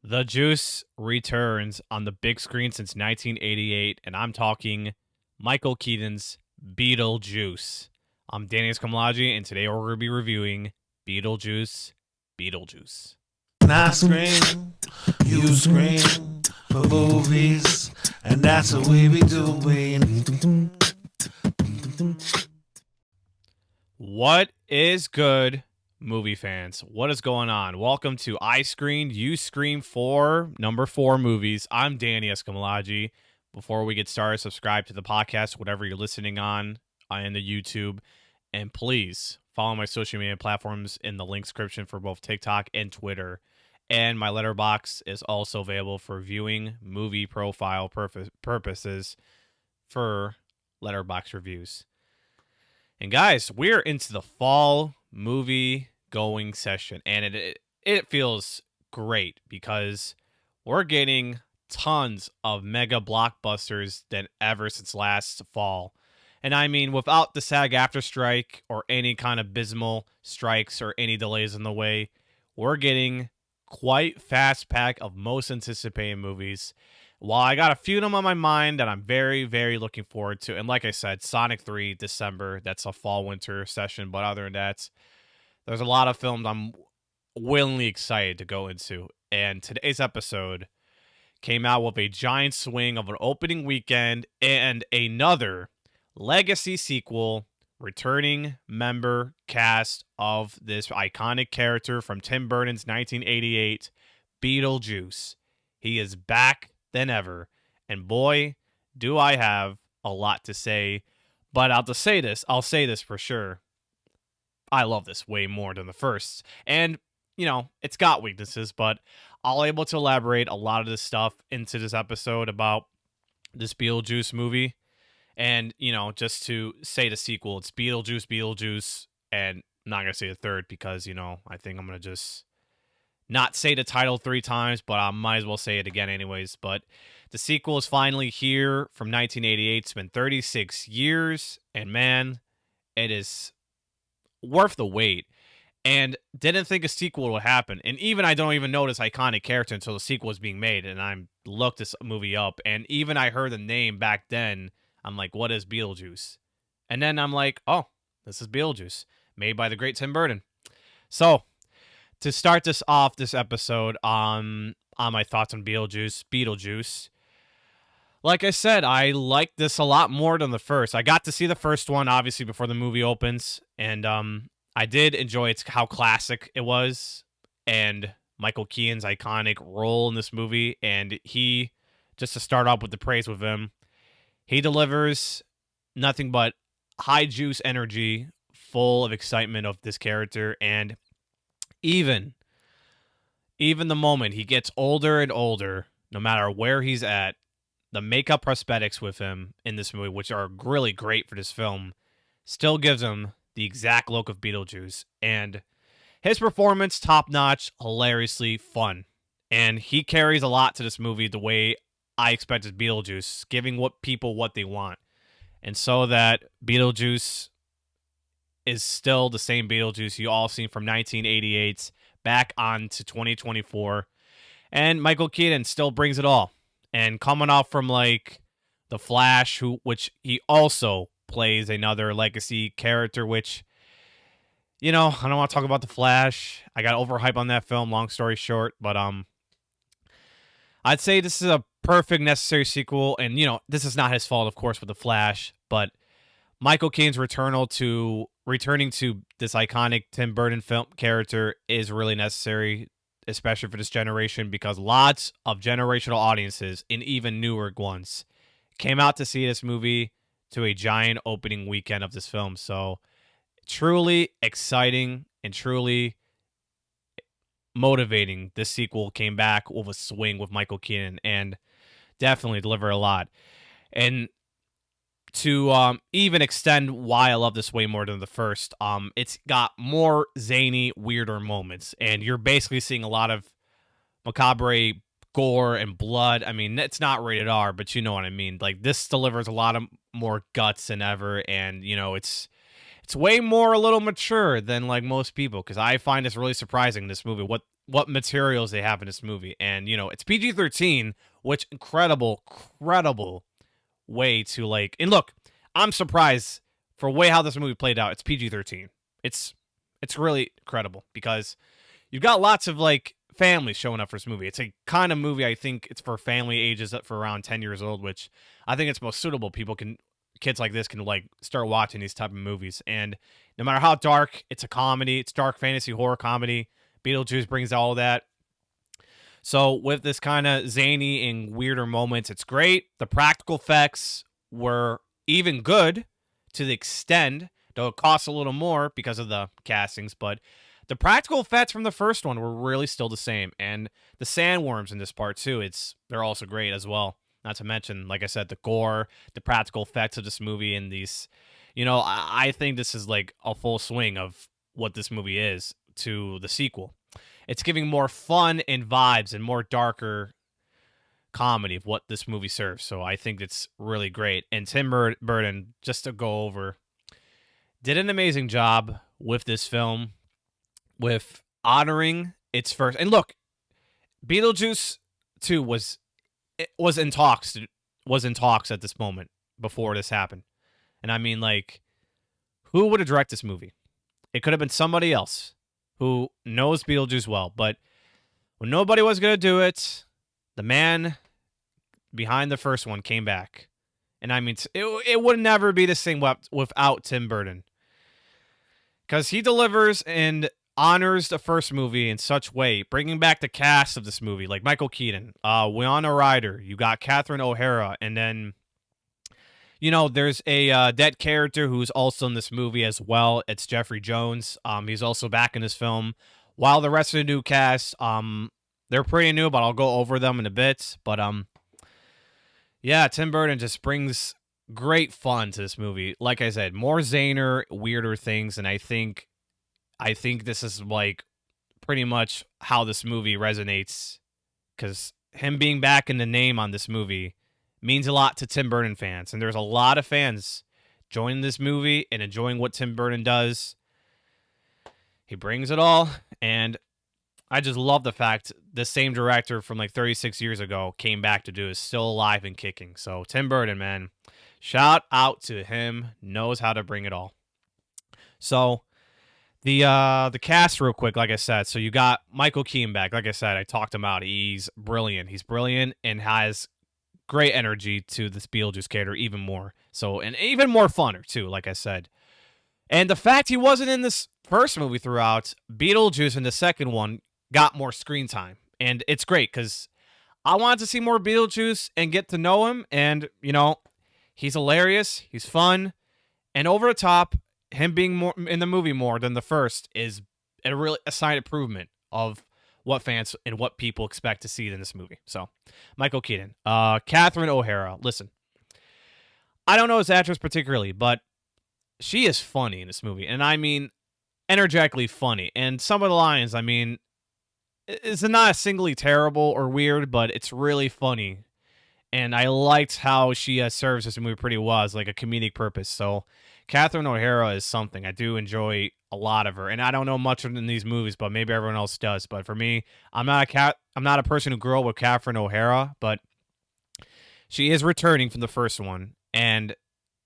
The Juice returns on the big screen since 1988, and I'm talking Michael Keaton's Beetlejuice. I'm Danny Escamlaji, and today we're going to be reviewing Beetlejuice. Beetlejuice. I scream, you scream for movies, and that's what we be doing. What is good, movie fans? What is going on? Welcome to I Screen, You Scream for number 4 movies. I'm Danny Escamlaji. Before we get started, subscribe to the podcast, whatever you're listening on in the YouTube. And please follow my social media platforms in the link description for both TikTok and Twitter. And my Letterboxd is also available for viewing movie profile purposes for Letterboxd reviews. And guys, we're into the fall movie going session, and it feels great because we're getting tons of mega blockbusters than ever since last fall. And I mean, without the SAG-AFTRA strike or any kind of abysmal strikes or any delays in the way, we're getting quite fast pack of most anticipated movies. While I got a few of them on my mind that I'm very, very looking forward to. And like I said, Sonic 3, December, that's a fall-winter session. But other than that, there's a lot of films I'm willingly excited to go into. And today's episode came out with a giant swing of an opening weekend and another legacy sequel, returning member cast of this iconic character from Tim Burton's 1988, Beetlejuice. He is back than ever, and boy, do I have a lot to say. But I'll say this for sure. I love this way more than the first. And, you know, it's got weaknesses, but I'll able to elaborate a lot of this stuff into this episode about this Beetlejuice movie. And, you know, just to say the sequel, it's Beetlejuice, and I'm not going to say the third because, you know, I think I'm going to just not say the title 3 times, but I might as well say it again anyways. But the sequel is finally here from 1988. It's been 36 years, and man, it is worth the wait. And didn't think a sequel would happen. And even I don't even know this iconic character until the sequel was being made, and I looked this movie up. And even I heard the name back then, I'm like, what is Beetlejuice? And then I'm like, oh, this is Beetlejuice, made by the great Tim Burton. So, to start this off, this episode, on my thoughts on Beetlejuice. Like I said, I like this a lot more than the first. I got to see the first one, obviously, before the movie opens, and I did enjoy how classic it was, and Michael Keaton's iconic role in this movie, and he, just to start off with the praise with him, he delivers nothing but high juice energy, full of excitement of this character, and even the moment he gets older and older, no matter where he's at, the makeup prosthetics with him in this movie, which are really great for this film, still gives him the exact look of Beetlejuice. And his performance, top-notch, hilariously fun. And he carries a lot to this movie the way I expected Beetlejuice, giving what people what they want. And so that Beetlejuice is still the same Beetlejuice you all seen from 1988 back on to 2024. And Michael Keaton still brings it all. And coming off from like The Flash, which he also plays another legacy character, which, you know, I don't want to talk about The Flash. I got overhyped on that film, long story short. But I'd say this is a perfect necessary sequel. And, you know, this is not his fault, of course, with The Flash. But Michael Keaton's returning to this iconic Tim Burton film character is really necessary, especially for this generation, because lots of generational audiences, and even newer ones, came out to see this movie to a giant opening weekend of this film. So truly exciting and truly motivating. This sequel came back with a swing with Michael Keaton and definitely delivered a lot. And to even extend why I love this way more than the first, it's got more zany, weirder moments, and you're basically seeing a lot of macabre gore and blood. I mean, it's not rated R, but you know what I mean. Like, this delivers a lot of more guts than ever, and you know, it's way more a little mature than like most people, because I find this really surprising. This movie, what materials they have in this movie. And, it's PG-13, which incredible way to like. And look, I'm surprised for way how this movie played out. It's PG-13. It's it's really incredible because you've got lots of like families showing up for this movie. It's a kind of movie I think it's for family ages up for around 10 years old, which I think it's most suitable. Kids like this can like start watching these type of movies. And no matter how dark, it's a comedy. It's dark fantasy horror comedy. Beetlejuice brings all that. So with this kind of zany and weirder moments, it's great. The practical effects were even good to the extent, though it costs a little more because of the castings, but the practical effects from the first one were really still the same. And the sandworms in this part too, they're also great as well. Not to mention, like I said, the gore, the practical effects of this movie, and these, I think this is like a full swing of what this movie is to the sequel. It's giving more fun and vibes and more darker comedy of what this movie serves. So I think it's really great. And Tim Burton, just to go over, did an amazing job with this film, with honoring its first. And look, Beetlejuice 2 was in talks at this moment before this happened. And I mean, like, who would have directed this movie? It could have been somebody else who knows Beetlejuice well, but when nobody was going to do it, the man behind the first one came back. And I mean, it would never be the same without Tim Burton. Because he delivers and honors the first movie in such way, bringing back the cast of this movie, like Michael Keaton, Winona Ryder, you got Catherine O'Hara, and then, there's a dead character who's also in this movie as well. It's Jeffrey Jones. He's also back in this film. While the rest of the new cast, they're pretty new, but I'll go over them in a bit. But yeah, Tim Burton just brings great fun to this movie. Like I said, more zaner, weirder things, and I think this is like pretty much how this movie resonates, because him being back in the name on this movie means a lot to Tim Burton fans, and there's a lot of fans joining this movie and enjoying what Tim Burton does. He brings it all, and I just love the fact the same director from like 36 years ago came back to do is still alive and kicking. So Tim Burton, man, shout out to him, knows how to bring it all. So the cast real quick, like I said, so you got Michael Keaton back. Like I said, I talked him out. He's brilliant. He's brilliant and has great energy to this Beetlejuice character even more. So, and even more funner too, like I said. And the fact he wasn't in this first movie throughout, Beetlejuice in the second one got more screen time. And it's great because I wanted to see more Beetlejuice and get to know him. And, he's hilarious. He's fun. And over the top, him being more in the movie more than the first is a sign improvement of what fans and what people expect to see in this movie. So, Michael Keaton. Catherine O'Hara. Listen, I don't know this actress particularly, but she is funny in this movie. And I mean, energetically funny. And some of the lines, I mean, it's not singly terrible or weird, but it's really funny. And I liked how she serves this movie pretty well as like a comedic purpose. So Catherine O'Hara is something. I do enjoy a lot of her. And I don't know much in these movies, but maybe everyone else does. But for me, I'm not a person who grew up with Catherine O'Hara, but she is returning from the first one. And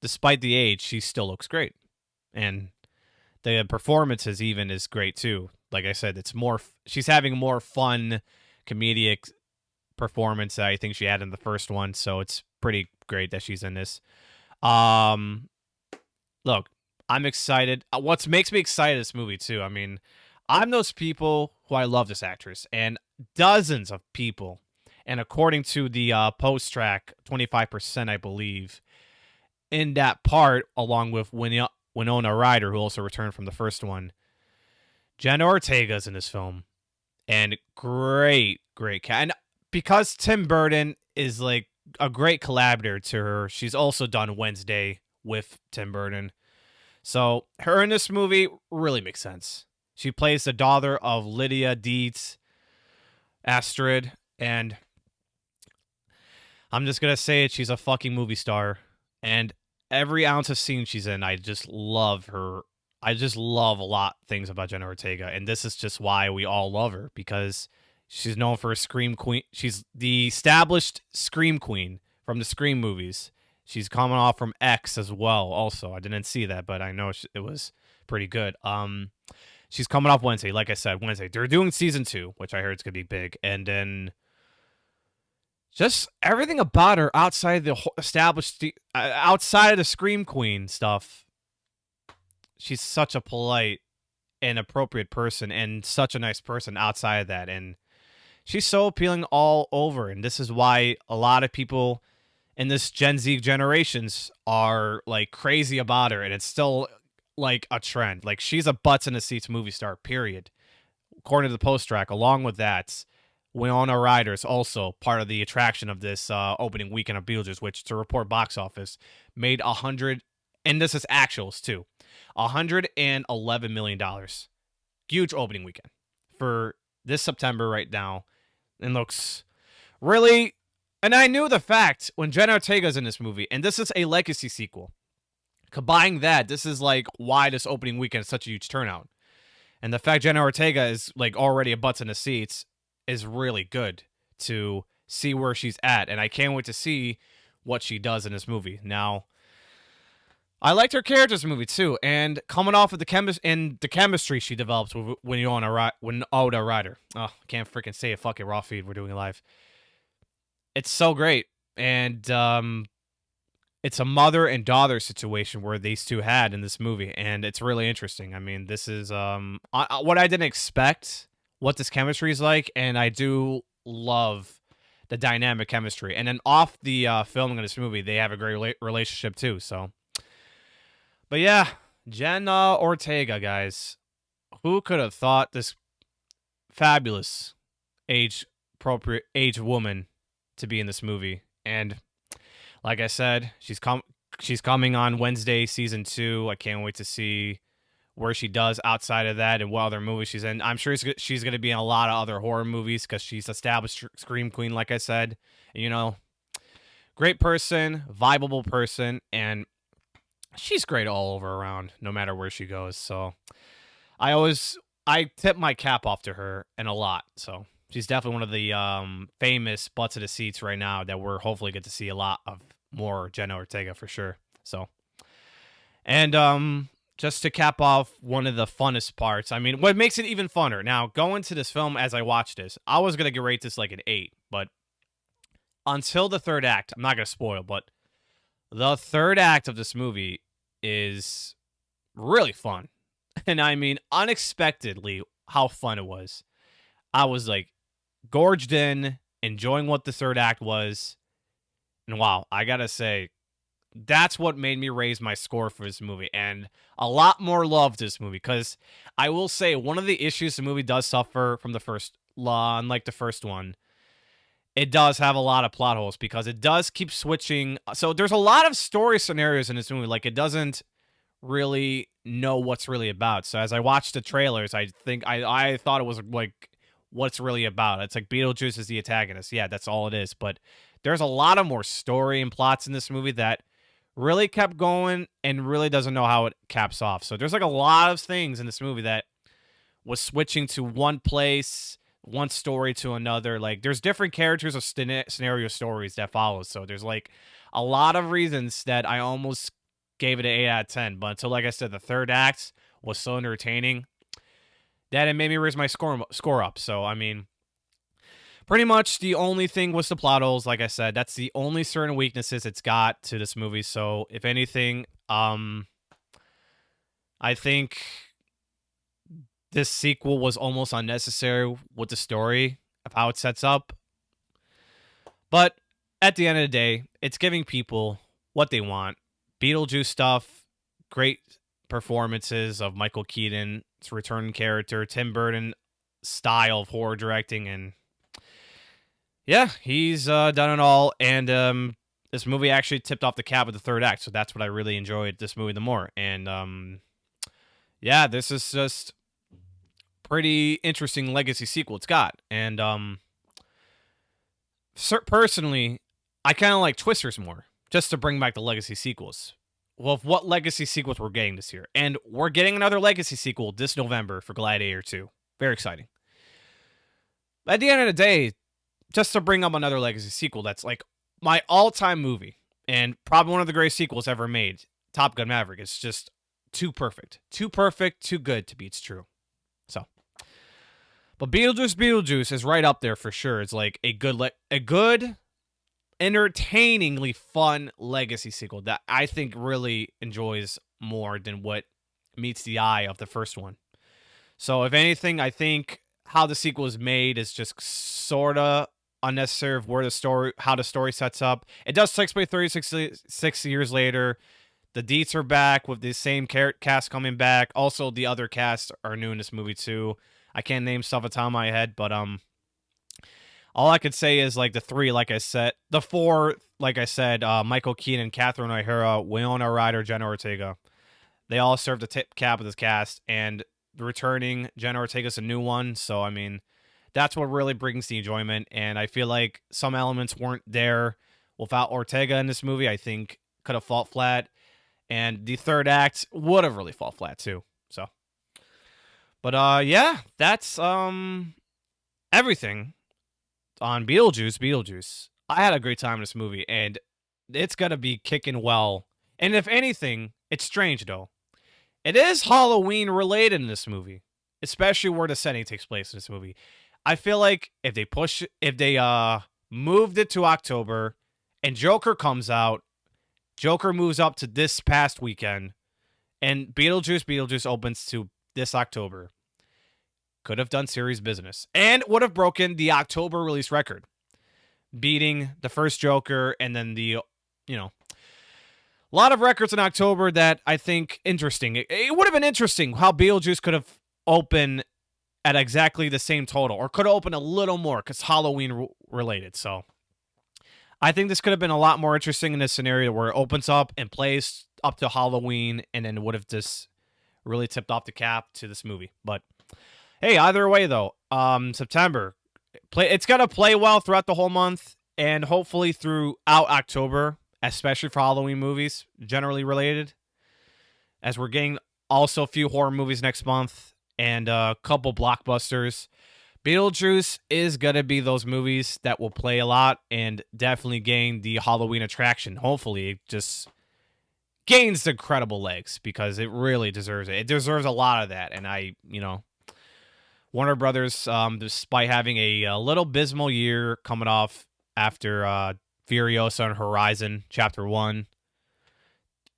despite the age, she still looks great. And the performances even is great too. Like I said, she's having a more fun comedic performance that I think she had in the first one, so it's pretty great that she's in this. Look, I'm excited. What makes me excited this movie too, I mean, I'm those people who I love this actress, and dozens of people, and according to the post track, 25%, I believe, in that part, along with Winona Ryder, who also returned from the first one. Jenna Ortega's in this film, and great cast. And because Tim Burton is like a great collaborator to her, she's also done Wednesday with Tim Burton. So her in this movie really makes sense. She plays the daughter of Lydia Deetz, Astrid, and I'm just going to say it, she's a fucking movie star. And every ounce of scene she's in, I just love her I just love a lot of things about Jenna Ortega, and this is just why we all love her, because she's known for a scream queen. She's the established scream queen from the Scream movies. She's coming off from X as well. Also, I didn't see that, but I know it was pretty good. She's coming off Wednesday, like I said, Wednesday. They're doing season 2, which I heard is gonna be big, and then just everything about her outside the established, outside of the Scream Queen stuff. She's such a polite and appropriate person, and such a nice person outside of that, and she's so appealing all over. And this is why a lot of people in this Gen Z generations are like crazy about her, and it's still like a trend. Like, she's a butts in the seats movie star, period. According to the post track, along with that, Winona Ryder's also part of the attraction of this opening weekend of Beetlejuice, which, to report box office, made 100, and this is actuals too, $111 million. Huge opening weekend for this September right now, and looks really. And I knew the fact when Jenna Ortega's in this movie, and this is a legacy sequel. Combining that, this is like why this opening weekend is such a huge turnout. And the fact Jenna Ortega is like already a butts in the seats is really good to see where she's at. And I can't wait to see what she does in this movie. Now, I liked her character in this movie too. And coming off of the chemistry she develops with Winona Ryder. Oh, I can't freaking say it. Fuck it, raw feed. We're doing it live. It's so great. And it's a mother and daughter situation where these two had in this movie, and it's really interesting. I mean, this is what I didn't expect, what this chemistry is like, and I do love the dynamic chemistry. And then off the filming of this movie, they have a great relationship too. So, but yeah, Jenna Ortega, guys, who could have thought this fabulous age woman to be in this movie? And like I said, she's coming on Wednesday, season 2. I can't wait to see where she does outside of that and what other movies she's in. I'm sure she's going to be in a lot of other horror movies because she's established scream queen, like I said. And, great person, viable person, and she's great all over around, no matter where she goes. So I tip my cap off to her and a lot. So she's definitely one of the famous butts of the seats right now that we're hopefully get to see a lot of more Jenna Ortega for sure. So, and just to cap off one of the funnest parts, I mean, what makes it even funner, now, going to this film as I watched this, I was going to rate this like an 8, but until the third act, I'm not going to spoil, but the third act of this movie is really fun. And I mean, unexpectedly, how fun it was. I was like gorged in, enjoying what the third act was. And wow, I gotta say, that's what made me raise my score for this movie. And a lot more love to this movie. Because I will say, one of the issues the movie does suffer from the first law, unlike the first one, it does have a lot of plot holes because it does keep switching. So there's a lot of story scenarios in this movie. Like, it doesn't really know what's really about. So as I watched the trailers, I think I thought it was like what's really about. It's like Beetlejuice is the antagonist. Yeah, that's all it is. But there's a lot of more story and plots in this movie that really kept going and really doesn't know how it caps off. So there's like a lot of things in this movie that was switching to one place, one story to another. Like, there's different characters of scenario stories that follow. So there's like a lot of reasons that I almost gave it an 8 out of 10. But until, like I said, the third act was so entertaining that it made me raise my score up. So, I mean, pretty much the only thing was the plot holes. Like I said, that's the only certain weaknesses it's got to this movie. So, if anything, I think this sequel was almost unnecessary with the story of how it sets up. But at the end of the day, it's giving people what they want. Beetlejuice stuff, great performances of Michael Keaton's returning character, Tim Burton style of horror directing, and yeah, he's done it all. And this movie actually tipped off the cap with the third act, so that's what I really enjoyed this movie the more. And yeah, this is just pretty interesting legacy sequel it's got. And personally, I kind of like Twisters more, just to bring back the legacy sequels. of what legacy sequels we're getting this year. And we're getting another legacy sequel this November for Gladiator 2. Very exciting. At the end of the day, just to bring up another legacy sequel that's like my all-time movie and probably one of the greatest sequels ever made, Top Gun Maverick. It's just too perfect. Too perfect, too good to be true. So, but Beetlejuice is right up there for sure. It's like a good entertainingly fun legacy sequel that I think really enjoys more than what meets the eye of the first one. So if anything, I think how the sequel is made is just sort of unnecessary of how the story sets up. It does take place 36 years later. The Deets are back with the same cast coming back. Also, the other cast are new in this movie too. I can't name stuff at the top of my head, but all I could say is like the four, like I said, Michael Keaton, Catherine O'Hara, Winona Ryder, Jenna Ortega. They all serve the tip cap of this cast, and returning Jenna Ortega's a new one. So, I mean, that's what really brings the enjoyment. And I feel like some elements weren't there without Ortega in this movie. I think could have fallen flat. And the third act would have really fallen flat too. So, but yeah, that's everything on Beetlejuice. I had a great time in this movie, and it's gonna be kicking well. And if anything, it's strange though. It is Halloween related in this movie, especially where the setting takes place in this movie. I feel like if they moved it to October, and Joker comes out, Joker moves up to this past weekend, and Beetlejuice opens to this October. Could have done series business and would have broken the October release record, beating the first Joker and then a lot of records in October that I think interesting. It would have been interesting how Beetlejuice could have opened at exactly the same total or could have opened a little more because Halloween related. So I think this could have been a lot more interesting in this scenario where it opens up and plays up to Halloween and then would have just really tipped off the cap to this movie. But hey, either way though, September, it's gonna play well throughout the whole month and hopefully throughout October, especially for Halloween movies, generally related. As we're getting also a few horror movies next month and a couple blockbusters. Beetlejuice is gonna be those movies that will play a lot and definitely gain the Halloween attraction. Hopefully, it just gains the incredible legs because it really deserves it. It deserves a lot of that, and Warner Brothers, despite having a little abysmal year coming off after Furiosa on Horizon Chapter 1,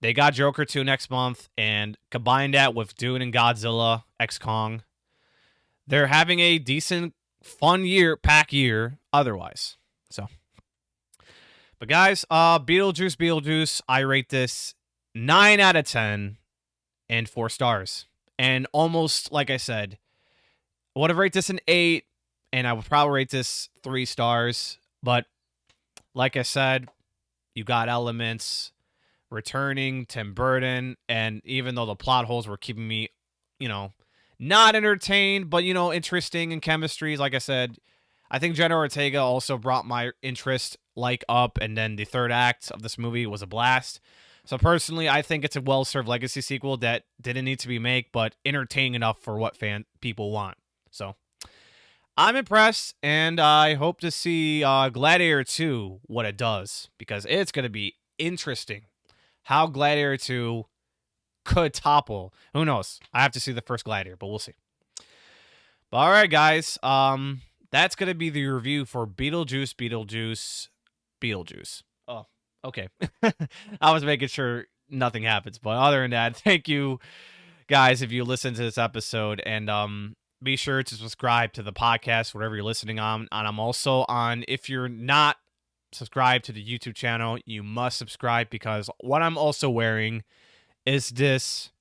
they got Joker 2 next month, and combine that with Dune and Godzilla X Kong, they're having a decent, fun pack year otherwise. So, but guys, Beetlejuice, I rate this 9 out of 10 and 4 stars. And almost, like I said, I would have rated this an 8, and I would probably rate this 3 stars. But like I said, you got elements returning Tim Burton, and even though the plot holes were keeping me, not entertained, but interesting in chemistry. Like I said, I think Jenna Ortega also brought my interest up, and then the third act of this movie was a blast. So personally, I think it's a well-served legacy sequel that didn't need to be made, but entertaining enough for what people want. So I'm impressed, and I hope to see Gladiator 2 what it does, because it's going to be interesting how Gladiator 2 could topple. Who knows? I have to see the first Gladiator, but we'll see. But all right, guys. That's going to be the review for Beetlejuice. Oh, okay. I was making sure nothing happens. But other than that, thank you, guys, if you listen to this episode. And be sure to subscribe to the podcast, whatever you're listening on. And I'm also on, if you're not subscribed to the YouTube channel, you must subscribe, because what I'm also wearing is this.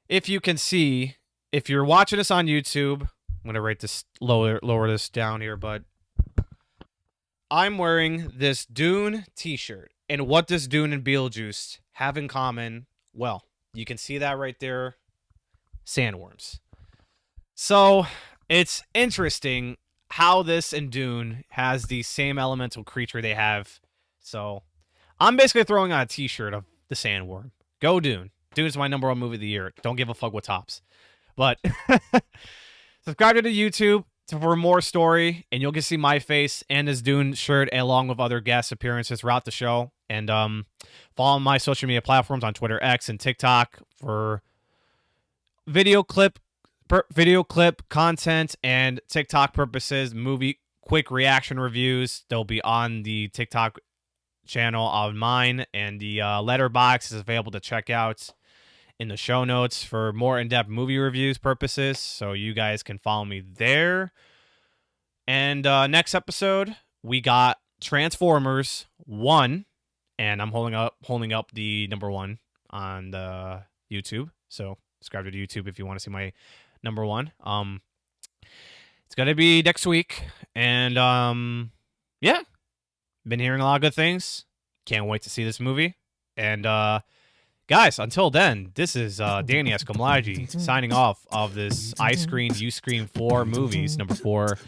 If you can see, if you're watching this on YouTube, I'm gonna rate this lower this down here, but I'm wearing this Dune t-shirt. And what does Dune and Beetlejuice have in common? Well, you can see that right there. Sandworms. So it's interesting how this and Dune has the same elemental creature they have. So I'm basically throwing on a t-shirt of The Sandworm. Go Dune. Dune's my number 1 movie of the year. Don't give a fuck what tops. But subscribe to the YouTube for more story, and you'll get to see my face and this Dune shirt along with other guest appearances throughout the show. And follow my social media platforms on Twitter, X, and TikTok for video clip content and TikTok purposes, movie quick reaction reviews. They'll be on the TikTok channel of mine, and the Letterboxd is available to check out in the show notes for more in-depth movie reviews purposes, so you guys can follow me there. And next episode, we got Transformers 1, and I'm holding up the number 1 on the YouTube, so subscribe to the YouTube if you want to see my number 1. It's gonna be next week, and yeah, been hearing a lot of good things. Can't wait to see this movie. And guys, until then, this is Danny Escamlaji signing off of this I Screen, You Scream 4 movies, number 4.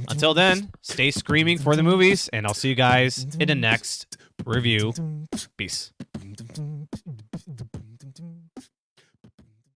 Until then, stay screaming for the movies, and I'll see you guys in the next review. Peace.